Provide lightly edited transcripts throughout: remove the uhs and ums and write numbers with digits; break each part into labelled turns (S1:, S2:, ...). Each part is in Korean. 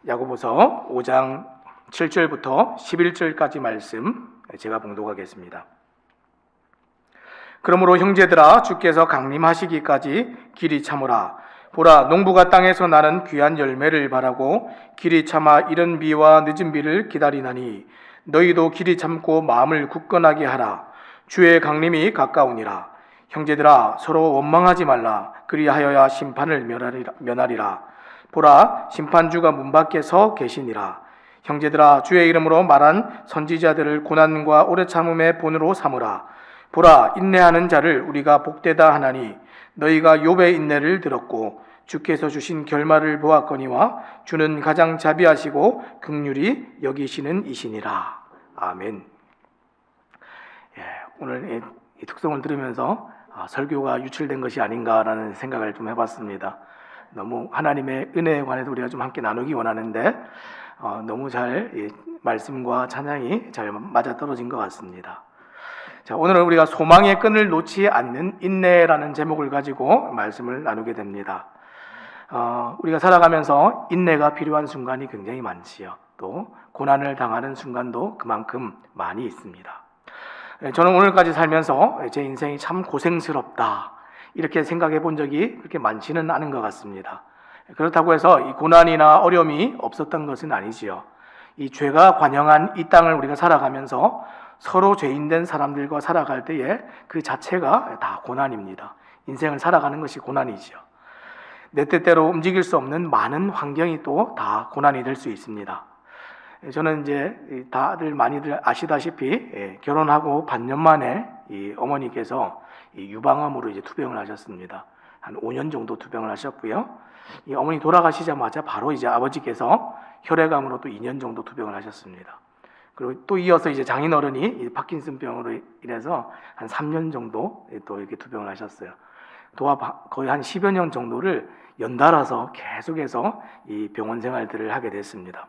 S1: 야고보서 5장 7절부터 11절까지 말씀 제가 봉독하겠습니다. 그러므로 형제들아, 주께서 강림하시기까지 길이 참으라. 보라, 농부가 땅에서 나는 귀한 열매를 바라고 길이 참아 이른 비와 늦은 비를 기다리나니 너희도 길이 참고 마음을 굳건하게 하라. 주의 강림이 가까우니라. 형제들아, 서로 원망하지 말라. 그리하여야 심판을 면하리라. 보라, 심판주가 문 밖에 서 계시니라. 형제들아, 주의 이름으로 말한 선지자들을 고난과 오래 참음의 본으로 삼으라. 보라, 인내하는 자를 우리가 복되다 하나니 너희가 욥의 인내를 들었고 주께서 주신 결말을 보았거니와 주는 가장 자비하시고 긍휼히 여기시는 이시니라. 아멘. 오늘 이 특성을 들으면서 설교가 유출된 것이 아닌가라는 생각을 좀 해봤습니다. 너무 하나님의 은혜에 관해서 우리가 좀 함께 나누기 원하는데 너무 잘 말씀과 찬양이 잘 맞아떨어진 것 같습니다. 자, 오늘은 우리가 소망의 끈을 놓지 않는 인내라는 제목을 가지고 말씀을 나누게 됩니다. 우리가 살아가면서 인내가 필요한 순간이 굉장히 많지요. 또 고난을 당하는 순간도 그만큼 많이 있습니다. 저는 오늘까지 살면서 제 인생이 참 고생스럽다 이렇게 생각해 본 적이 그렇게 많지는 않은 것 같습니다. 그렇다고 해서 이 고난이나 어려움이 없었던 것은 아니지요. 이 죄가 관영한 이 땅을 우리가 살아가면서 서로 죄인된 사람들과 살아갈 때에 그 자체가 다 고난입니다. 인생을 살아가는 것이 고난이지요. 내 뜻대로 움직일 수 없는 많은 환경이 또 다 고난이 될 수 있습니다. 저는 이제 다들 많이들 아시다시피 결혼하고 반년 만에 이 어머니께서 이 유방암으로 이제 투병을 하셨습니다. 한 5년 정도 투병을 하셨고요. 이 어머니 돌아가시자마자 바로 이제 아버지께서 혈액암으로 또 2년 정도 투병을 하셨습니다. 그리고 또 이어서 이제 장인어른이 파킨슨병으로 인해서 한 3년 정도 또 이렇게 투병을 하셨어요. 거의 한 10여 년 정도를 연달아서 계속해서 이 병원 생활들을 하게 됐습니다.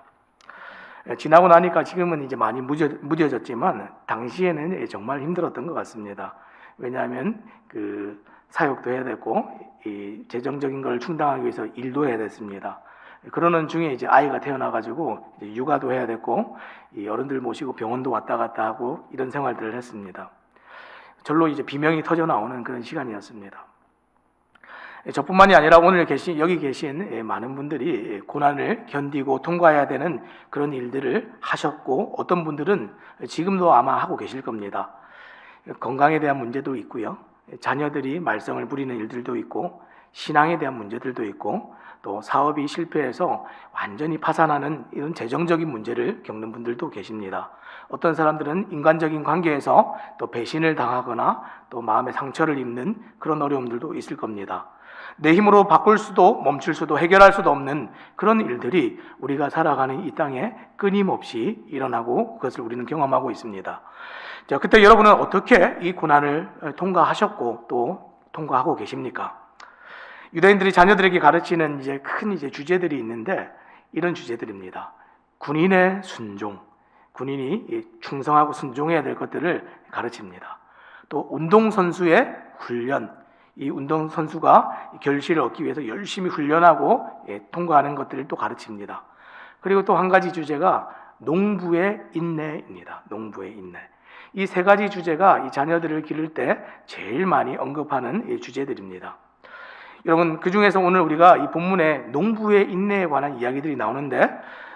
S1: 지나고 나니까 지금은 이제 많이 무뎌졌지만 당시에는 정말 힘들었던 것 같습니다. 왜냐하면 그 사역도 해야 되고 이 재정적인 걸 충당하기 위해서 일도 해야 됐습니다. 그러는 중에 이제 아이가 태어나가지고 이제 육아도 해야 됐고 이 어른들 모시고 병원도 왔다 갔다 하고 이런 생활들을 했습니다. 절로 이제 비명이 터져 나오는 그런 시간이었습니다. 저뿐만이 아니라 오늘 여기 계신 많은 분들이 고난을 견디고 통과해야 되는 그런 일들을 하셨고 어떤 분들은 지금도 아마 하고 계실 겁니다. 건강에 대한 문제도 있고요. 자녀들이 말썽을 부리는 일들도 있고 신앙에 대한 문제들도 있고 또 사업이 실패해서 완전히 파산하는 이런 재정적인 문제를 겪는 분들도 계십니다. 어떤 사람들은 인간적인 관계에서 또 배신을 당하거나 또 마음의 상처를 입는 그런 어려움들도 있을 겁니다. 내 힘으로 바꿀 수도 멈출 수도 해결할 수도 없는 그런 일들이 우리가 살아가는 이 땅에 끊임없이 일어나고 그것을 우리는 경험하고 있습니다. 자, 그때 여러분은 어떻게 이 고난을 통과하셨고 또 통과하고 계십니까? 유대인들이 자녀들에게 가르치는 큰 주제들이 있는데 이런 주제들입니다. 군인의 순종, 군인이 충성하고 순종해야 될 것들을 가르칩니다. 또 운동선수의 훈련, 이 운동선수가 결실을 얻기 위해서 열심히 훈련하고 통과하는 것들을 또 가르칩니다. 그리고 또 한 가지 주제가 농부의 인내입니다. 농부의 인내. 이 세 가지 주제가 이 자녀들을 기를 때 제일 많이 언급하는 주제들입니다. 여러분, 그 중에서 오늘 우리가 이 본문에 농부의 인내에 관한 이야기들이 나오는데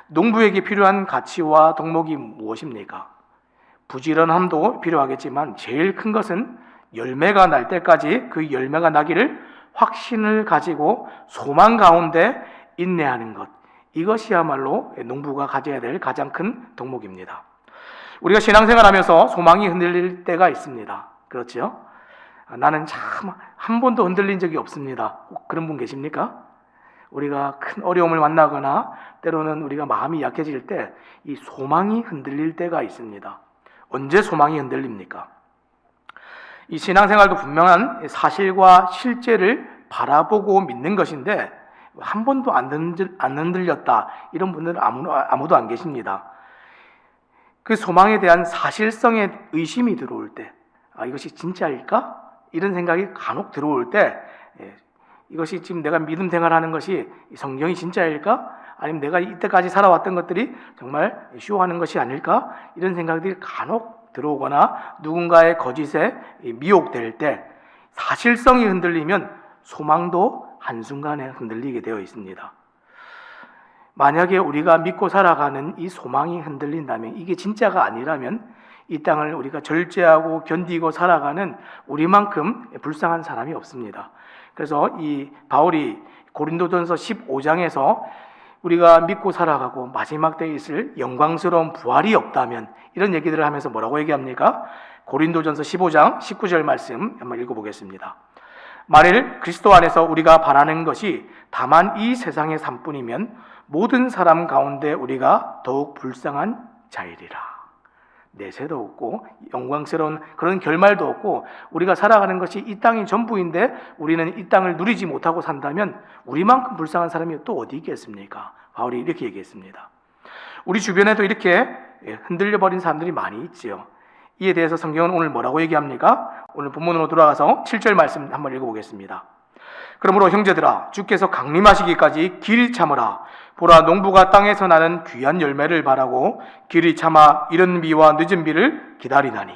S1: 농부에게 필요한 가치와 덕목이 무엇입니까? 부지런함도 필요하겠지만 제일 큰 것은 열매가 날 때까지 그 열매가 나기를 확신을 가지고 소망 가운데 인내하는 것, 이것이야말로 농부가 가져야 될 가장 큰 덕목입니다. 우리가 신앙생활하면서 소망이 흔들릴 때가 있습니다. 그렇죠? 나는 참 한 번도 흔들린 적이 없습니다. 그런 분 계십니까? 우리가 큰 어려움을 만나거나 때로는 우리가 마음이 약해질 때 이 소망이 흔들릴 때가 있습니다. 언제 소망이 흔들립니까? 이 신앙생활도 분명한 사실과 실제를 바라보고 믿는 것인데 한 번도 안 흔들렸다 이런 분들은 아무도 안 계십니다. 그 소망에 대한 사실성에 의심이 들어올 때 이것이 진짜일까? 이런 생각이 간혹 들어올 때 이것이 지금 내가 믿음 생활하는 것이 성경이 진짜일까? 아니면 내가 이때까지 살아왔던 것들이 정말 쇼하는 것이 아닐까? 이런 생각들이 간혹 들어오거나 누군가의 거짓에 미혹될 때 사실성이 흔들리면 소망도 한순간에 흔들리게 되어 있습니다. 만약에 우리가 믿고 살아가는 이 소망이 흔들린다면, 이게 진짜가 아니라면 이 땅을 우리가 절제하고 견디고 살아가는 우리만큼 불쌍한 사람이 없습니다. 그래서 이 바울이 고린도전서 15장에서 우리가 믿고 살아가고 마지막 때에 있을 영광스러운 부활이 없다면, 이런 얘기들을 하면서 뭐라고 얘기합니까? 고린도전서 15장 19절 말씀 한번 읽어보겠습니다. 만일 그리스도 안에서 우리가 바라는 것이 다만 이 세상의 삶뿐이면 모든 사람 가운데 우리가 더욱 불쌍한 자이리라. 내세도 없고 영광스러운 그런 결말도 없고 우리가 살아가는 것이 이 땅이 전부인데 우리는 이 땅을 누리지 못하고 산다면 우리만큼 불쌍한 사람이 또 어디 있겠습니까? 바울이 이렇게 얘기했습니다. 우리 주변에도 이렇게 흔들려 버린 사람들이 많이 있지요. 이에 대해서 성경은 오늘 뭐라고 얘기합니까? 오늘 본문으로 돌아가서 7절 말씀 한번 읽어보겠습니다. 그러므로 형제들아, 주께서 강림하시기까지 길이 참으라. 보라, 농부가 땅에서 나는 귀한 열매를 바라고 길이 참아 이른 비와 늦은 비를 기다리나니.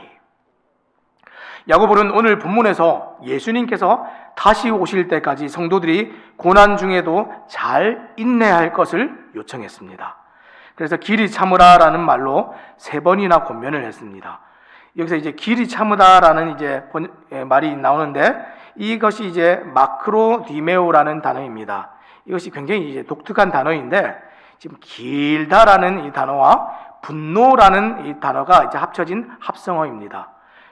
S1: 야고보는 오늘 본문에서 예수님께서 다시 오실 때까지 성도들이 고난 중에도 잘 인내할 것을 요청했습니다. 그래서 길이 참으라라는 말로 3번이나 권면을 했습니다. 여기서 이제 길이 참으다라는 이제 말이 나오는데, 이것이 이제 마크로디메오라는 단어입니다. 이것이 굉장히 이제 독특한 단어인데, 지금 길다라는 이 단어와 분노라는 이 단어가 이제 합쳐진 합성어입니다.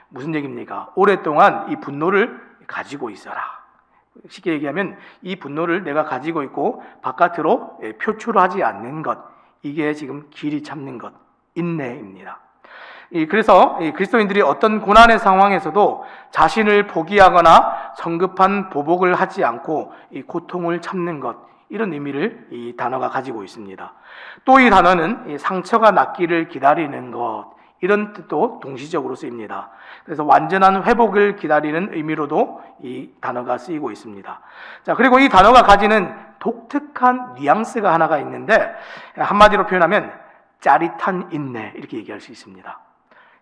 S1: 무슨 얘기입니까? 오랫동안 이 분노를 가지고 있어라. 쉽게 얘기하면 이 분노를 내가 가지고 있고 바깥으로 표출하지 않는 것, 이게 지금 길이 참는 것, 인내입니다. 그래서 그리스도인들이 어떤 고난의 상황에서도 자신을 포기하거나 성급한 보복을 하지 않고 이 고통을 참는 것, 이런 의미를 이 단어가 가지고 있습니다. 또 이 단어는 상처가 낫기를 기다리는 것, 이런 뜻도 동시적으로 쓰입니다. 그래서 완전한 회복을 기다리는 의미로도 이 단어가 쓰이고 있습니다. 자, 그리고 이 단어가 가지는 독특한 뉘앙스가 하나가 있는데, 한마디로 표현하면 짜릿한 인내, 이렇게 얘기할 수 있습니다.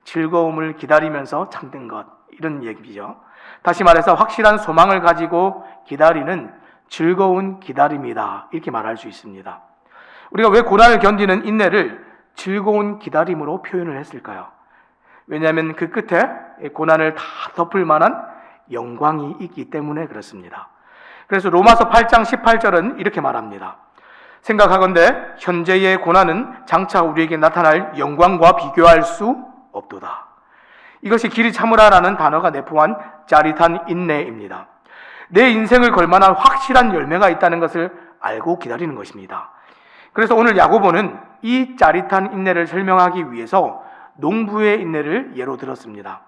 S1: 즐거움을 기다리면서 참는 것, 이런 얘기죠. 다시 말해서 확실한 소망을 가지고 기다리는 즐거운 기다림이다, 이렇게 말할 수 있습니다. 우리가 왜 고난을 견디는 인내를 즐거운 기다림으로 표현을 했을까요? 왜냐하면 그 끝에 고난을 다 덮을 만한 영광이 있기 때문에 그렇습니다. 그래서 로마서 8장 18절은 이렇게 말합니다. 생각하건대 현재의 고난은 장차 우리에게 나타날 영광과 비교할 수 없도다. 이것이 길이 참으라라는 단어가 내포한 짜릿한 인내입니다. 내 인생을 걸만한 확실한 열매가 있다는 것을 알고 기다리는 것입니다. 그래서 오늘 야고보는 이 짜릿한 인내를 설명하기 위해서 농부의 인내를 예로 들었습니다.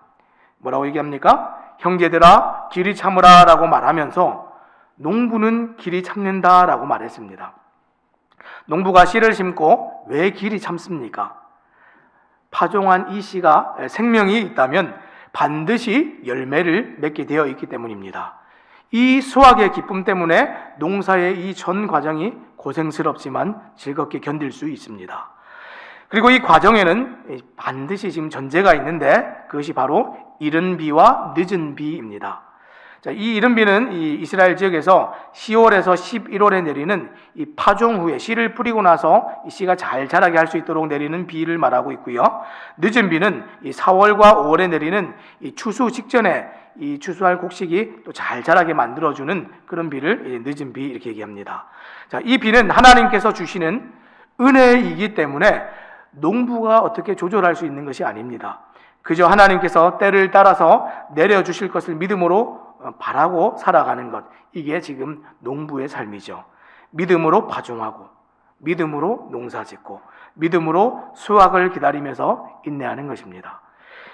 S1: 뭐라고 얘기합니까? 형제들아, 길이 참으라 라고 말하면서 농부는 길이 참는다 라고 말했습니다. 농부가 씨를 심고 왜 길이 참습니까? 파종한 이 씨가 생명이 있다면 반드시 열매를 맺게 되어 있기 때문입니다. 이 수확의 기쁨 때문에 농사의 이 전 과정이 고생스럽지만 즐겁게 견딜 수 있습니다. 그리고 이 과정에는 반드시 지금 전제가 있는데, 그것이 바로 이른 비와 늦은 비입니다. 자, 이 이른 비는 이 이스라엘 지역에서 10월에서 11월에 내리는 이 파종 후에 씨를 뿌리고 나서 이 씨가 잘 자라게 할 수 있도록 내리는 비를 말하고 있고요. 늦은 비는 이 4월과 5월에 내리는 이 추수 직전에 이 추수할 곡식이 또 잘 자라게 만들어주는 그런 비를 늦은 비, 이렇게 얘기합니다. 자, 이 비는 하나님께서 주시는 은혜이기 때문에 농부가 어떻게 조절할 수 있는 것이 아닙니다. 그저 하나님께서 때를 따라서 내려주실 것을 믿음으로 바라고 살아가는 것, 이게 지금 농부의 삶이죠. 믿음으로 파종하고, 믿음으로 농사짓고, 믿음으로 수확을 기다리면서 인내하는 것입니다.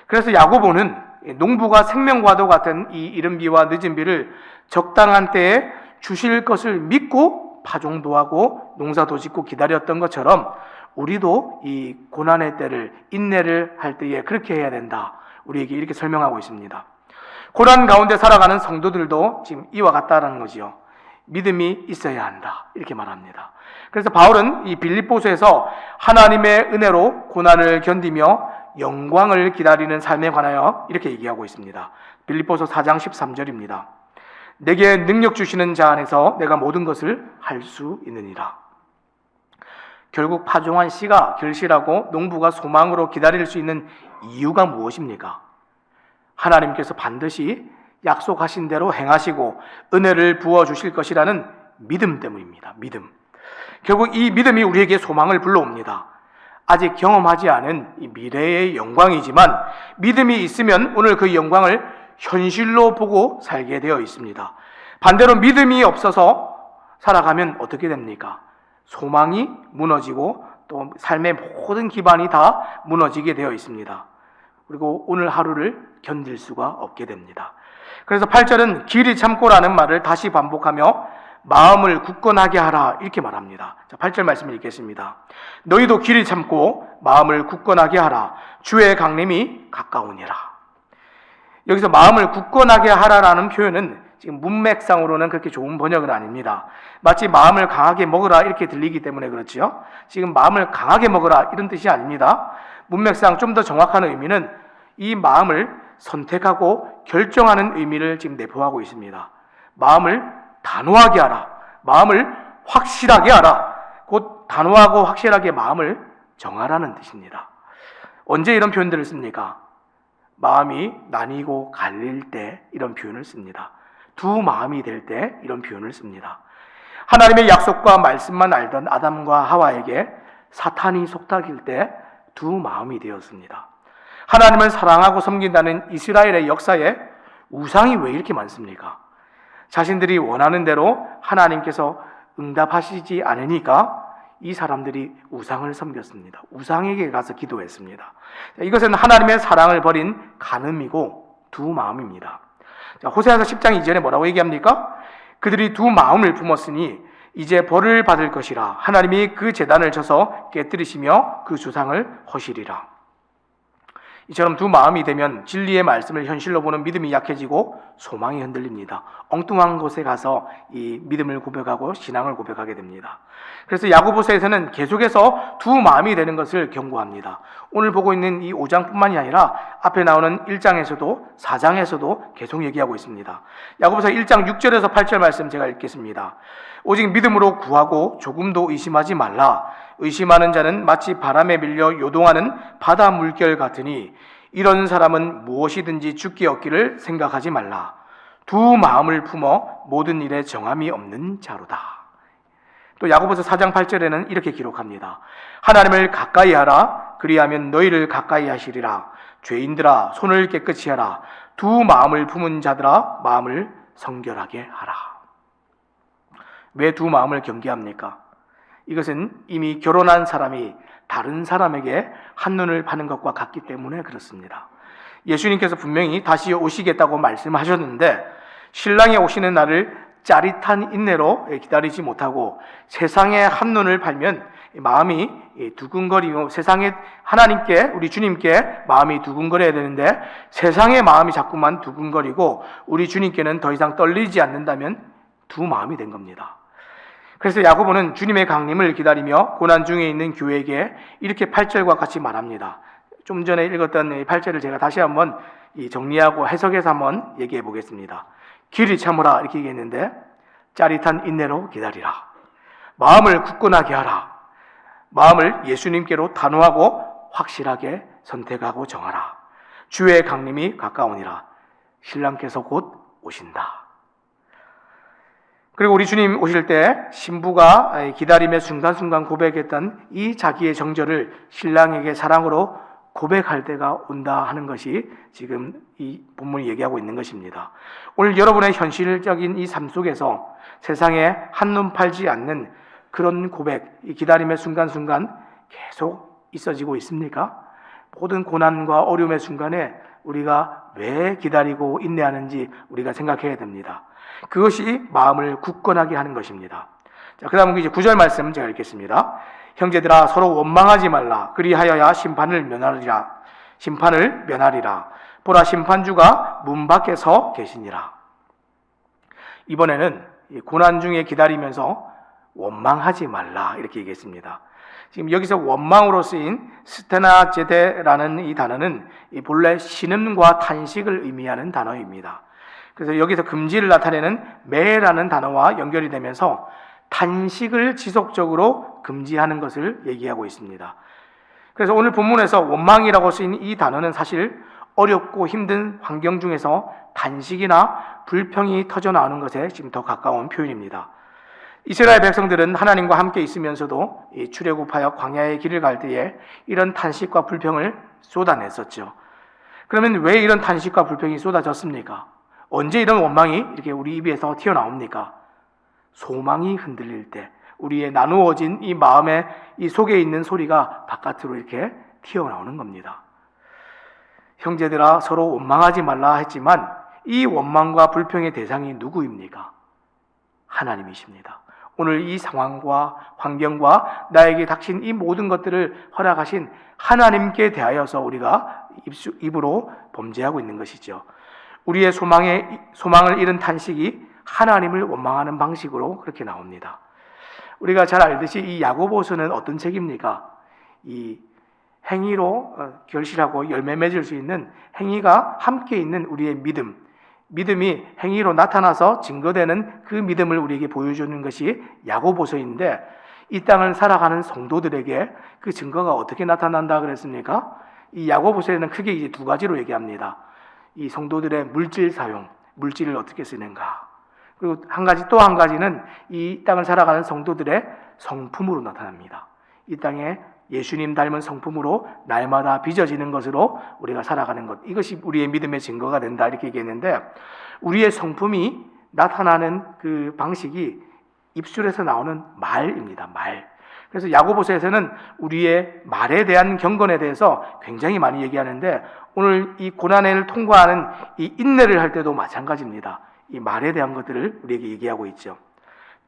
S1: 그래서 야고보는 농부가 생명과도 같은 이 이른 비와 늦은 비를 적당한 때에 주실 것을 믿고 파종도 하고 농사도 짓고 기다렸던 것처럼 우리도 이 고난의 때를, 인내를 할 때에 그렇게 해야 된다, 우리에게 이렇게 설명하고 있습니다. 고난 가운데 살아가는 성도들도 지금 이와 같다라는 거지요. 믿음이 있어야 한다. 이렇게 말합니다. 그래서 바울은 이 빌립보서에서 하나님의 은혜로 고난을 견디며 영광을 기다리는 삶에 관하여 이렇게 얘기하고 있습니다. 빌립보서 4장 13절입니다. 내게 능력 주시는 자 안에서 내가 모든 것을 할 수 있느니라. 결국 파종한 씨가 결실하고 농부가 소망으로 기다릴 수 있는 이유가 무엇입니까? 하나님께서 반드시 약속하신 대로 행하시고 은혜를 부어주실 것이라는 믿음 때문입니다. 믿음. 결국 이 믿음이 우리에게 소망을 불러옵니다. 아직 경험하지 않은 이 미래의 영광이지만 믿음이 있으면 오늘 그 영광을 현실로 보고 살게 되어 있습니다. 반대로 믿음이 없어서 살아가면 어떻게 됩니까? 소망이 무너지고 또 삶의 모든 기반이 다 무너지게 되어 있습니다. 그리고 오늘 하루를 견딜 수가 없게 됩니다. 그래서 8절은 길이 참고라는 말을 다시 반복하며 마음을 굳건하게 하라 이렇게 말합니다. 자, 8절 말씀을 읽겠습니다. 너희도 길이 참고 마음을 굳건하게 하라. 주의 강림이 가까우니라. 여기서 마음을 굳건하게 하라라는 표현은 지금 문맥상으로는 그렇게 좋은 번역은 아닙니다. 마치 마음을 강하게 먹으라 이렇게 들리기 때문에 그렇죠. 지금 마음을 강하게 먹으라 이런 뜻이 아닙니다. 문맥상 좀 더 정확한 의미는 이 마음을 선택하고 결정하는 의미를 지금 내포하고 있습니다. 마음을 단호하게 하라. 마음을 확실하게 하라. 곧 단호하고 확실하게 마음을 정하라는 뜻입니다. 언제 이런 표현들을 씁니까? 마음이 나뉘고 갈릴 때 이런 표현을 씁니다. 두 마음이 될 때 이런 표현을 씁니다. 하나님의 약속과 말씀만 알던 아담과 하와에게 사탄이 속닥일 때 두 마음이 되었습니다. 하나님을 사랑하고 섬긴다는 이스라엘의 역사에 우상이 왜 이렇게 많습니까? 자신들이 원하는 대로 하나님께서 응답하시지 않으니까 이 사람들이 우상을 섬겼습니다. 우상에게 가서 기도했습니다. 이것은 하나님의 사랑을 버린 간음이고 두 마음입니다. 호세아서 10장 2절에 뭐라고 얘기합니까? 그들이 두 마음을 품었으니 이제 벌을 받을 것이라. 하나님이 그 제단을 쳐서 깨뜨리시며 그 주상을 허시리라. 이처럼 두 마음이 되면 진리의 말씀을 현실로 보는 믿음이 약해지고 소망이 흔들립니다. 엉뚱한 곳에 가서 이 믿음을 고백하고 신앙을 고백하게 됩니다. 그래서 야고보서에서는 계속해서 두 마음이 되는 것을 경고합니다. 오늘 보고 있는 이 5장뿐만이 아니라 앞에 나오는 1장에서도 4장에서도 계속 얘기하고 있습니다. 야고보서 1장 6절에서 8절 말씀 제가 읽겠습니다. 오직 믿음으로 구하고 조금도 의심하지 말라. 의심하는 자는 마치 바람에 밀려 요동하는 바다 물결 같으니 이런 사람은 무엇이든지 죽기 얻기를 생각하지 말라. 두 마음을 품어 모든 일에 정함이 없는 자로다. 또 야고보서 4장 8절에는 이렇게 기록합니다. 하나님을 가까이 하라. 그리하면 너희를 가까이 하시리라. 죄인들아 손을 깨끗이 하라. 두 마음을 품은 자들아 마음을 성결하게 하라. 왜 두 마음을 경계합니까? 이것은 이미 결혼한 사람이 다른 사람에게 한눈을 파는 것과 같기 때문에 그렇습니다. 예수님께서 분명히 다시 오시겠다고 말씀하셨는데 신랑이 오시는 날을 짜릿한 인내로 기다리지 못하고 세상에 한눈을 팔면 마음이 두근거리고 세상에 하나님께 우리 주님께 마음이 두근거려야 되는데 세상의 마음이 자꾸만 두근거리고 우리 주님께는 더 이상 떨리지 않는다면 두 마음이 된 겁니다. 그래서 야고보는 주님의 강림을 기다리며 고난 중에 있는 교회에게 이렇게 8절과 같이 말합니다. 좀 전에 읽었던 8절을 제가 다시 한번 정리하고 해석해서 한번 얘기해 보겠습니다. 길이 참으라 이렇게 얘기했는데 짜릿한 인내로 기다리라. 마음을 굳건하게 하라. 마음을 예수님께로 단호하고 확실하게 선택하고 정하라. 주의 강림이 가까우니라. 신랑께서 곧 오신다. 그리고 우리 주님 오실 때 신부가 기다림의 순간순간 고백했던 이 자기의 정절을 신랑에게 사랑으로 고백할 때가 온다 하는 것이 지금 이 본문이 얘기하고 있는 것입니다. 오늘 여러분의 현실적인 이 삶 속에서 세상에 한눈 팔지 않는 그런 고백, 이 기다림의 순간순간 계속 있어지고 있습니까? 모든 고난과 어려움의 순간에 우리가 왜 기다리고 인내하는지 우리가 생각해야 됩니다. 그것이 마음을 굳건하게 하는 것입니다. 자, 그 다음 이제 9절 말씀 제가 읽겠습니다. 형제들아 서로 원망하지 말라. 그리하여야 심판을 면하리라. 심판을 면하리라. 보라 심판주가 문 밖에 서 계시니라. 이번에는 이 고난 중에 기다리면서 원망하지 말라 이렇게 얘기했습니다. 지금 여기서 원망으로 쓰인 스테나제데라는 이 단어는 이 본래 신음과 탄식을 의미하는 단어입니다. 그래서 여기서 금지를 나타내는 매라는 단어와 연결이 되면서 탄식을 지속적으로 금지하는 것을 얘기하고 있습니다. 그래서 오늘 본문에서 원망이라고 쓰인 이 단어는 사실 어렵고 힘든 환경 중에서 탄식이나 불평이 터져 나오는 것에 지금 더 가까운 표현입니다. 이스라엘 백성들은 하나님과 함께 있으면서도 이 출애굽하여 광야의 길을 갈 때에 이런 탄식과 불평을 쏟아냈었죠. 그러면 왜 이런 탄식과 불평이 쏟아졌습니까? 언제 이런 원망이 이렇게 우리 입에서 튀어나옵니까? 소망이 흔들릴 때, 우리의 나누어진 이 마음의 이 속에 있는 소리가 바깥으로 이렇게 튀어나오는 겁니다. 형제들아 서로 원망하지 말라 했지만 이 원망과 불평의 대상이 누구입니까? 하나님이십니다. 오늘 이 상황과 환경과 나에게 닥친 이 모든 것들을 허락하신 하나님께 대하여서 우리가 입으로 범죄하고 있는 것이죠. 우리의 소망을 잃은 탄식이 하나님을 원망하는 방식으로 그렇게 나옵니다. 우리가 잘 알듯이 이 야고보서는 어떤 책입니까? 이 행위로 결실하고 열매 맺을 수 있는 행위가 함께 있는 우리의 믿음이 행위로 나타나서 증거되는 그 믿음을 우리에게 보여주는 것이 야고보서인데, 이 땅을 살아가는 성도들에게 그 증거가 어떻게 나타난다 그랬습니까? 이 야고보서에는 크게 이제 두 가지로 얘기합니다. 이 성도들의 물질 사용, 물질을 어떻게 쓰는가. 그리고 또 한 가지는 이 땅을 살아가는 성도들의 성품으로 나타납니다. 이 땅에 예수님 닮은 성품으로 날마다 빚어지는 것으로 우리가 살아가는 것, 이것이 우리의 믿음의 증거가 된다 이렇게 얘기했는데, 우리의 성품이 나타나는 그 방식이 입술에서 나오는 말입니다. 말. 그래서 야고보서에서는 우리의 말에 대한 경건에 대해서 굉장히 많이 얘기하는데, 오늘 이 고난을 통과하는 이 인내를 할 때도 마찬가지입니다. 이 말에 대한 것들을 우리에게 얘기하고 있죠.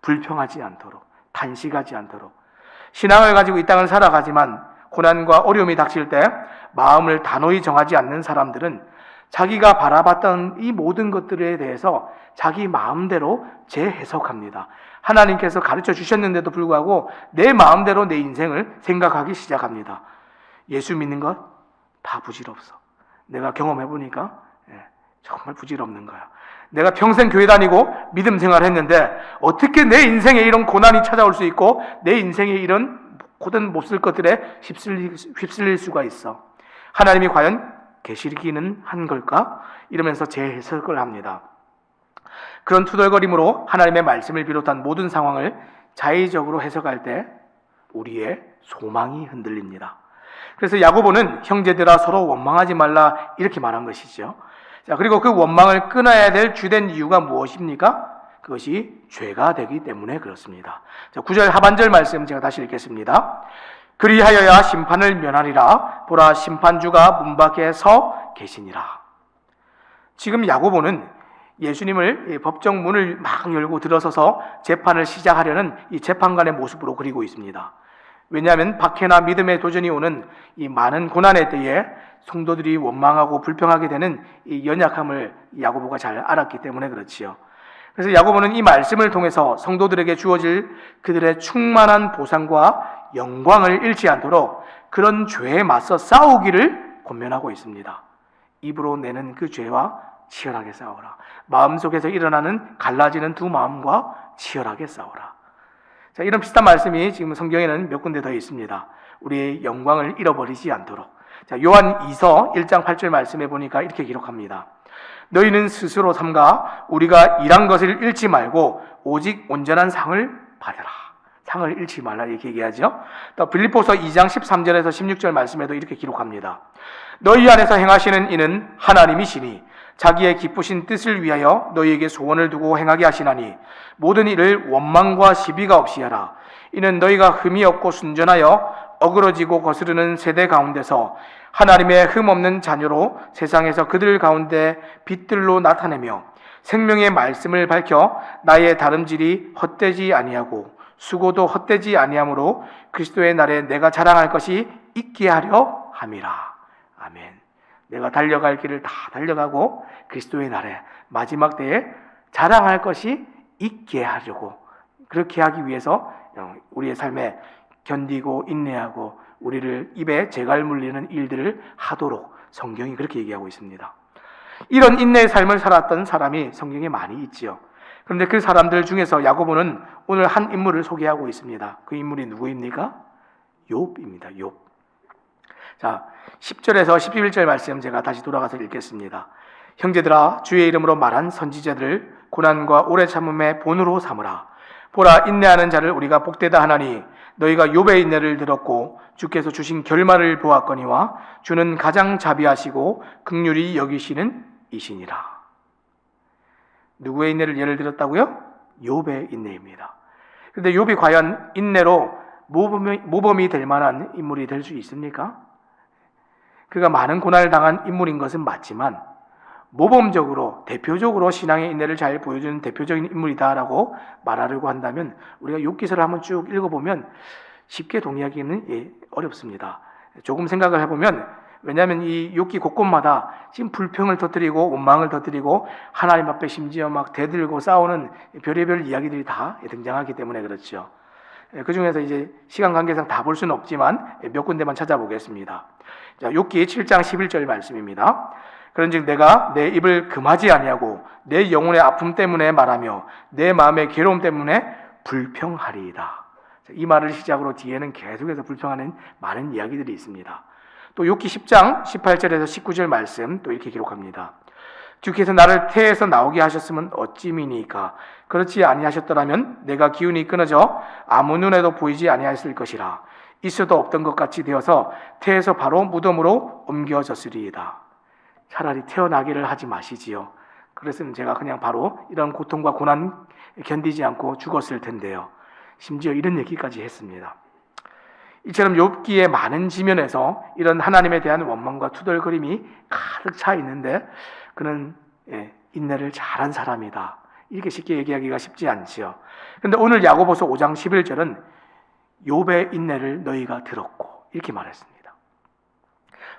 S1: 불평하지 않도록, 탄식하지 않도록. 신앙을 가지고 이 땅을 살아가지만 고난과 어려움이 닥칠 때 마음을 단호히 정하지 않는 사람들은 자기가 바라봤던 이 모든 것들에 대해서 자기 마음대로 재해석합니다. 하나님께서 가르쳐 주셨는데도 불구하고 내 마음대로 내 인생을 생각하기 시작합니다. 예수 믿는 것 다 부질없어. 내가 경험해보니까 정말 부질없는 거야. 내가 평생 교회 다니고 믿음 생활을 했는데 어떻게 내 인생에 이런 고난이 찾아올 수 있고 내 인생에 이런 고된 몹쓸 것들에 휩쓸릴 수가 있어. 하나님이 과연 계시기는 한 걸까? 이러면서 재해석을 합니다. 그런 투덜거림으로 하나님의 말씀을 비롯한 모든 상황을 자의적으로 해석할 때 우리의 소망이 흔들립니다. 그래서 야고보는 형제들아 서로 원망하지 말라 이렇게 말한 것이죠. 자, 그리고 그 원망을 끊어야 될 주된 이유가 무엇입니까? 그것이 죄가 되기 때문에 그렇습니다. 자, 9절 하반절 말씀 제가 다시 읽겠습니다. 그리하여야 심판을 면하리라. 보라, 심판주가 문 밖에 서 계시니라. 지금 야고보는 예수님을 법정 문을 막 열고 들어서서 재판을 시작하려는 이 재판관의 모습으로 그리고 있습니다. 왜냐하면 박해나 믿음의 도전이 오는 이 많은 고난의 때에 성도들이 원망하고 불평하게 되는 이 연약함을 야고보가 잘 알았기 때문에 그렇지요. 그래서 야고보는 이 말씀을 통해서 성도들에게 주어질 그들의 충만한 보상과 영광을 잃지 않도록 그런 죄에 맞서 싸우기를 권면하고 있습니다. 입으로 내는 그 죄와 치열하게 싸우라. 마음속에서 일어나는 갈라지는 두 마음과 치열하게 싸우라. 자, 이런 비슷한 말씀이 지금 성경에는 몇 군데 더 있습니다. 우리의 영광을 잃어버리지 않도록. 자, 요한 2서 1장 8절 말씀해 보니까 이렇게 기록합니다. 너희는 스스로 삼가 우리가 일한 것을 잃지 말고 오직 온전한 상을 받으라. 상을 잃지 말라 이렇게 얘기하죠. 또 빌립보서 2장 13절에서 16절 말씀에도 이렇게 기록합니다. 너희 안에서 행하시는 이는 하나님이시니 자기의 기쁘신 뜻을 위하여 너희에게 소원을 두고 행하게 하시나니 모든 일을 원망과 시비가 없이 하라. 이는 너희가 흠이 없고 순전하여 어그러지고 거스르는 세대 가운데서 하나님의 흠 없는 자녀로 세상에서 그들 가운데 빛들로 나타내며 생명의 말씀을 밝혀 나의 다름질이 헛되지 아니하고 수고도 헛되지 아니하므로 그리스도의 날에 내가 자랑할 것이 있게 하려 함이라. 아멘. 내가 달려갈 길을 다 달려가고 그리스도의 날에 마지막 때에 자랑할 것이 있게 하려고, 그렇게 하기 위해서 우리의 삶에 견디고 인내하고 우리를 입에 재갈 물리는 일들을 하도록 성경이 그렇게 얘기하고 있습니다. 이런 인내의 삶을 살았던 사람이 성경에 많이 있지요. 그런데 그 사람들 중에서 야고보는 오늘 한 인물을 소개하고 있습니다. 그 인물이 누구입니까? 욥입니다. 욥. 자, 10절에서 11절 말씀 제가 다시 돌아가서 읽겠습니다. 형제들아, 주의 이름으로 말한 선지자들을 고난과 오래 참음의 본으로 삼으라. 보라, 인내하는 자를 우리가 복되다 하나니 너희가 욥의 인내를 들었고 주께서 주신 결말을 보았거니와 주는 가장 자비하시고 긍휼히 여기시는 이시니라. 누구의 인내를 예를 들었다고요? 욥의 인내입니다. 그런데 욥이 과연 인내로 모범이 될 만한 인물이 될 수 있습니까? 그가 많은 고난을 당한 인물인 것은 맞지만 모범적으로 대표적으로 신앙의 인내를 잘 보여주는 대표적인 인물이다라고 말하려고 한다면 우리가 욥기서를 한번 쭉 읽어보면 쉽게 동의하기는 어렵습니다. 조금 생각을 해보면, 왜냐하면 이 욥기 곳곳마다 지금 불평을 터뜨리고 원망을 터뜨리고 하나님 앞에 심지어 막 대들고 싸우는 별의별 이야기들이 다 등장하기 때문에 그렇죠. 그 중에서 이제 시간 관계상 다 볼 수는 없지만 몇 군데만 찾아보겠습니다. 자, 욥기 7장 11절 말씀입니다. 그런즉 내가 내 입을 금하지 아니하고 내 영혼의 아픔 때문에 말하며 내 마음의 괴로움 때문에 불평하리이다. 이 말을 시작으로 뒤에는 계속해서 불평하는 많은 이야기들이 있습니다. 또 욥기 10장 18절에서 19절 말씀 또 이렇게 기록합니다. 주께서 나를 태에서 나오게 하셨으면 어찌미니까 그렇지 아니하셨더라면 내가 기운이 끊어져 아무 눈에도 보이지 아니하였을 것이라. 있어도 없던 것 같이 되어서 태에서 바로 무덤으로 옮겨졌으리이다. 차라리 태어나기를 하지 마시지요. 그랬으면 제가 그냥 바로 이런 고통과 고난 견디지 않고 죽었을 텐데요. 심지어 이런 얘기까지 했습니다. 이처럼 욥기의 많은 지면에서 이런 하나님에 대한 원망과 투덜거림이 가득 차 있는데 그는 인내를 잘한 사람이다. 이렇게 쉽게 얘기하기가 쉽지 않지요. 그런데 오늘 야고보서 5장 11절은 욥의 인내를 너희가 들었고 이렇게 말했습니다.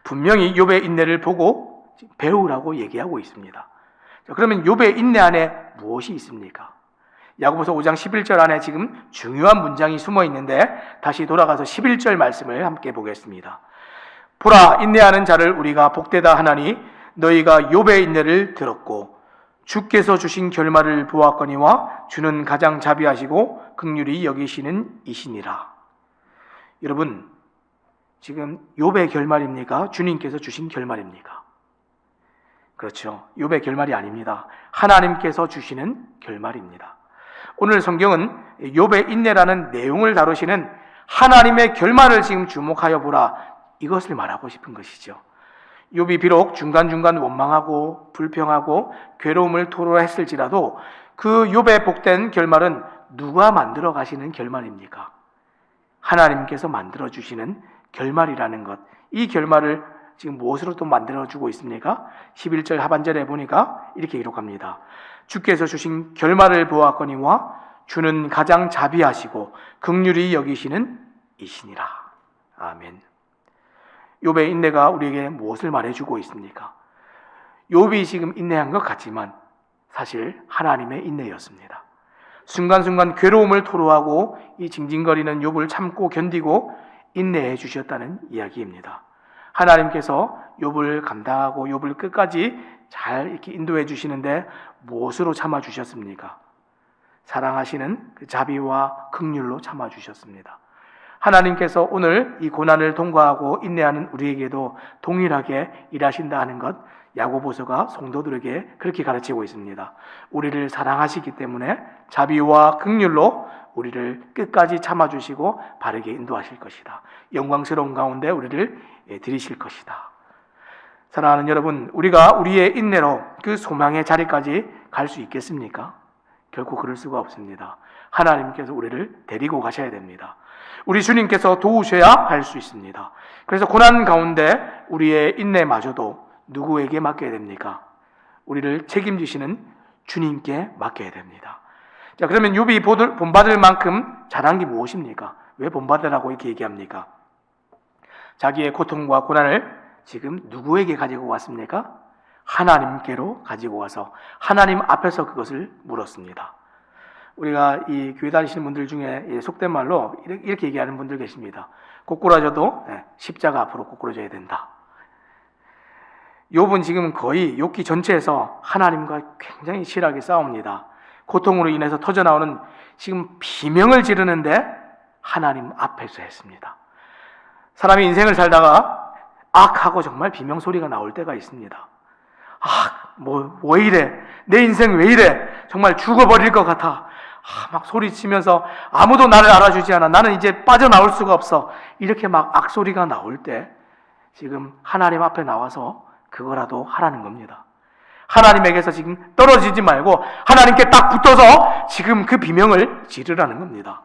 S1: 분명히 욥의 인내를 보고 배우라고 얘기하고 있습니다. 자, 그러면 욥의 인내 안에 무엇이 있습니까? 야고보서 5장 11절 안에 지금 중요한 문장이 숨어 있는데 다시 돌아가서 11절 말씀을 함께 보겠습니다. 보라, 인내하는 자를 우리가 복되다 하나니 너희가 욥의 인내를 들었고 주께서 주신 결말을 보았거니와 주는 가장 자비하시고 긍휼히 여기시는 이시니라. 여러분, 지금 욥의 결말입니까? 주님께서 주신 결말입니까? 그렇죠. 욥의 결말이 아닙니다. 하나님께서 주시는 결말입니다. 오늘 성경은 욥의 인내라는 내용을 다루시는 하나님의 결말을 지금 주목하여 보라, 이것을 말하고 싶은 것이죠. 욥이 비록 중간중간 원망하고 불평하고 괴로움을 토로했을지라도 그 욥의 복된 결말은 누가 만들어 가시는 결말입니까? 하나님께서 만들어 주시는 결말이라는 것. 이 결말을 지금 무엇으로 또 만들어주고 있습니까? 11절 하반절에 보니까 이렇게 기록합니다. 주께서 주신 결말을 보았거니와 주는 가장 자비하시고 긍휼히 여기시는 이시니라. 아멘. 욥의 인내가 우리에게 무엇을 말해주고 있습니까? 욥이 지금 인내한 것 같지만 사실 하나님의 인내였습니다. 순간순간 괴로움을 토로하고 이 징징거리는 욥을 참고 견디고 인내해 주셨다는 이야기입니다. 하나님께서 욥을 감당하고 욥을 끝까지 잘 이렇게 인도해 주시는데 무엇으로 참아 주셨습니까? 사랑하시는 그 자비와 긍휼로 참아 주셨습니다. 하나님께서 오늘 이 고난을 통과하고 인내하는 우리에게도 동일하게 일하신다 하는 것, 야고보서가 성도들에게 그렇게 가르치고 있습니다. 우리를 사랑하시기 때문에 자비와 긍휼로 우리를 끝까지 참아주시고 바르게 인도하실 것이다. 영광스러운 가운데 우리를 들이실 것이다. 사랑하는 여러분, 우리가 우리의 인내로 그 소망의 자리까지 갈 수 있겠습니까? 결코 그럴 수가 없습니다. 하나님께서 우리를 데리고 가셔야 됩니다. 우리 주님께서 도우셔야 할 수 있습니다. 그래서 고난 가운데 우리의 인내마저도 누구에게 맡겨야 됩니까? 우리를 책임지시는 주님께 맡겨야 됩니다. 자, 그러면 욥이 본받을 만큼 잘한 게 무엇입니까? 왜 본받으라고 이렇게 얘기합니까? 자기의 고통과 고난을 지금 누구에게 가지고 왔습니까? 하나님께로 가지고 와서 하나님 앞에서 그것을 물었습니다. 우리가 이 교회 다니시는 분들 중에 속된 말로 이렇게 얘기하는 분들 계십니다. 꼬꾸라져도 십자가 앞으로 꼬꾸라져야 된다. 욥은 지금 거의 욥기 전체에서 하나님과 굉장히 치열하게 싸웁니다. 고통으로 인해서 터져나오는 지금 비명을 지르는데 하나님 앞에서 했습니다. 사람이 인생을 살다가 악하고 정말 비명소리가 나올 때가 있습니다. 왜 이래? 내 인생 왜 이래? 정말 죽어버릴 것 같아. 막 소리치면서 아무도 나를 알아주지 않아. 나는 이제 빠져나올 수가 없어. 이렇게 막 악소리가 나올 때 지금 하나님 앞에 나와서 그거라도 하라는 겁니다. 하나님에게서 지금 떨어지지 말고 하나님께 딱 붙어서 지금 그 비명을 지르라는 겁니다.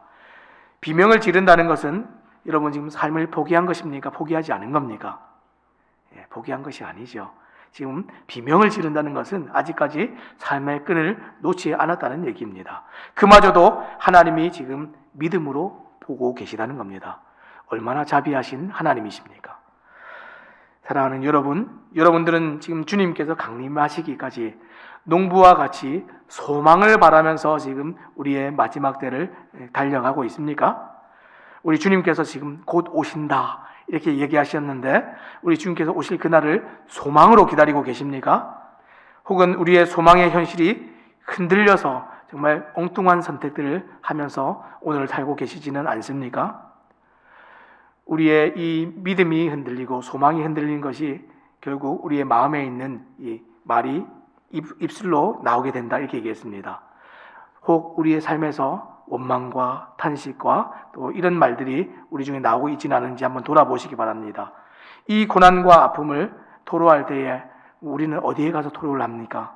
S1: 비명을 지른다는 것은 여러분 지금 삶을 포기한 것입니까? 포기하지 않은 겁니까? 포기한 것이 아니죠. 지금 비명을 지른다는 것은 아직까지 삶의 끈을 놓지 않았다는 얘기입니다. 그마저도 하나님이 지금 믿음으로 보고 계시다는 겁니다. 얼마나 자비하신 하나님이십니까? 사랑하는 여러분들은 지금 주님께서 강림하시기까지 농부와 같이 소망을 바라면서 지금 우리의 마지막 때를 달려가고 있습니까? 우리 주님께서 지금 곧 오신다 이렇게 얘기하셨는데 우리 주님께서 오실 그날을 소망으로 기다리고 계십니까? 혹은 우리의 소망의 현실이 흔들려서 정말 엉뚱한 선택들을 하면서 오늘을 살고 계시지는 않습니까? 우리의 이 믿음이 흔들리고 소망이 흔들린 것이 결국 우리의 마음에 있는 이 말이 입술로 나오게 된다 이렇게 얘기했습니다. 혹 우리의 삶에서 원망과 탄식과 또 이런 말들이 우리 중에 나오고 있지는 않은지 한번 돌아보시기 바랍니다. 이 고난과 아픔을 토로할 때에 우리는 어디에 가서 토로를 합니까?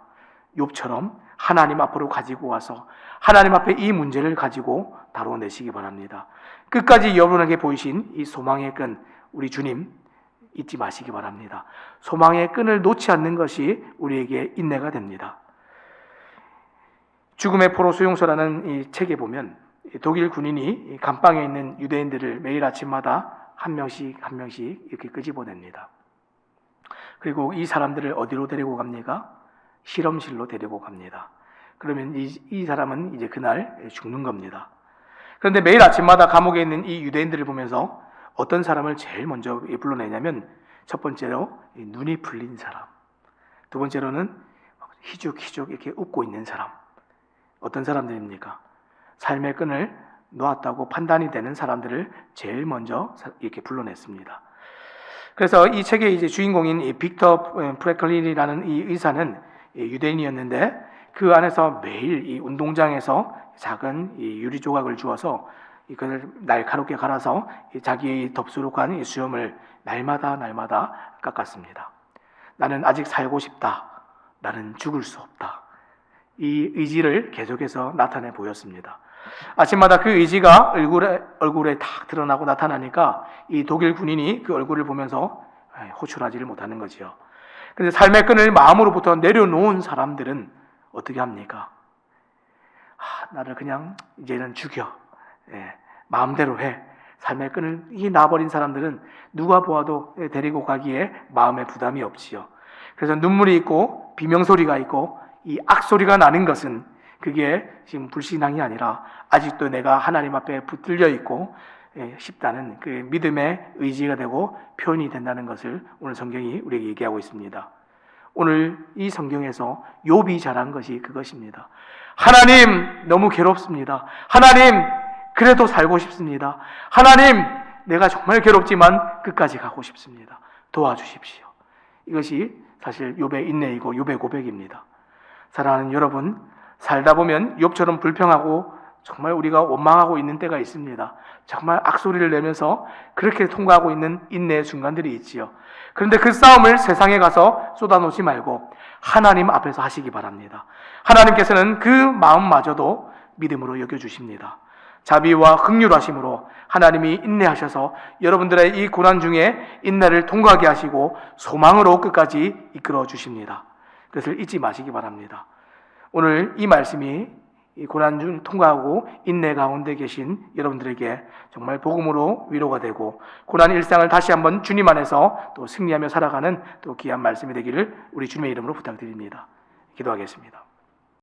S1: 욥처럼 하나님 앞으로 가지고 와서 하나님 앞에 이 문제를 가지고 다뤄내시기 바랍니다. 끝까지 여러분에게 보이신 이 소망의 끈, 우리 주님 잊지 마시기 바랍니다. 소망의 끈을 놓지 않는 것이 우리에게 인내가 됩니다. 죽음의 포로 수용소라는 이 책에 보면 독일 군인이 감방에 있는 유대인들을 매일 아침마다 한 명씩 이렇게 끄집어냅니다. 그리고 이 사람들을 어디로 데리고 갑니까? 실험실로 데리고 갑니다. 그러면 이 사람은 이제 그날 죽는 겁니다. 그런데 매일 아침마다 감옥에 있는 이 유대인들을 보면서 어떤 사람을 제일 먼저 불러내냐면 첫 번째로 눈이 풀린 사람, 두 번째로는 희죽희죽 이렇게 웃고 있는 사람. 어떤 사람들입니까? 삶의 끈을 놓았다고 판단이 되는 사람들을 제일 먼저 이렇게 불러냈습니다. 그래서 이 책의 이제 주인공인 이 빅터 프랭클린이라는 이 의사는 유대인이었는데 그 안에서 매일 이 운동장에서 작은 이 유리 조각을 주어서 이것을 날카롭게 갈아서 자기의 덥수룩한 이 수염을 날마다 깎았습니다. 나는 아직 살고 싶다. 나는 죽을 수 없다. 이 의지를 계속해서 나타내 보였습니다. 아침마다 그 의지가 얼굴에 탁 드러나고 나타나니까 이 독일 군인이 그 얼굴을 보면서 호출하지를 못하는 거지요. 그런데 삶의 끈을 마음으로부터 내려놓은 사람들은 어떻게 합니까? 나를 그냥 이제는 죽여. 마음대로 해. 삶의 끈을 놔버린 사람들은 누가 보아도 데리고 가기에 마음에 부담이 없지요. 그래서 눈물이 있고 비명소리가 있고 이 악소리가 나는 것은 그게 지금 불신앙이 아니라 아직도 내가 하나님 앞에 붙들려 있고 싶다는 그 믿음의 의지가 되고 표현이 된다는 것을 오늘 성경이 우리에게 얘기하고 있습니다. 오늘 이 성경에서 욥이 잘한 것이 그것입니다. 하나님 너무 괴롭습니다. 하나님 그래도 살고 싶습니다. 하나님 내가 정말 괴롭지만 끝까지 가고 싶습니다. 도와주십시오. 이것이 사실 욥의 인내이고 욥의 고백입니다. 사랑하는 여러분, 살다 보면 욥처럼 불평하고 정말 우리가 원망하고 있는 때가 있습니다. 정말 악소리를 내면서 그렇게 통과하고 있는 인내의 순간들이 있지요. 그런데 그 싸움을 세상에 가서 쏟아놓지 말고 하나님 앞에서 하시기 바랍니다. 하나님께서는 그 마음마저도 믿음으로 여겨주십니다. 자비와 긍휼하심으로 하나님이 인내하셔서 여러분들의 이 고난 중에 인내를 통과하게 하시고 소망으로 끝까지 이끌어 주십니다. 그것을 잊지 마시기 바랍니다. 오늘 이 말씀이 이 고난 중 통과하고 인내 가운데 계신 여러분들에게 정말 복음으로 위로가 되고 고난 일상을 다시 한번 주님 안에서 또 승리하며 살아가는 또 귀한 말씀이 되기를 우리 주님의 이름으로 부탁드립니다. 기도하겠습니다.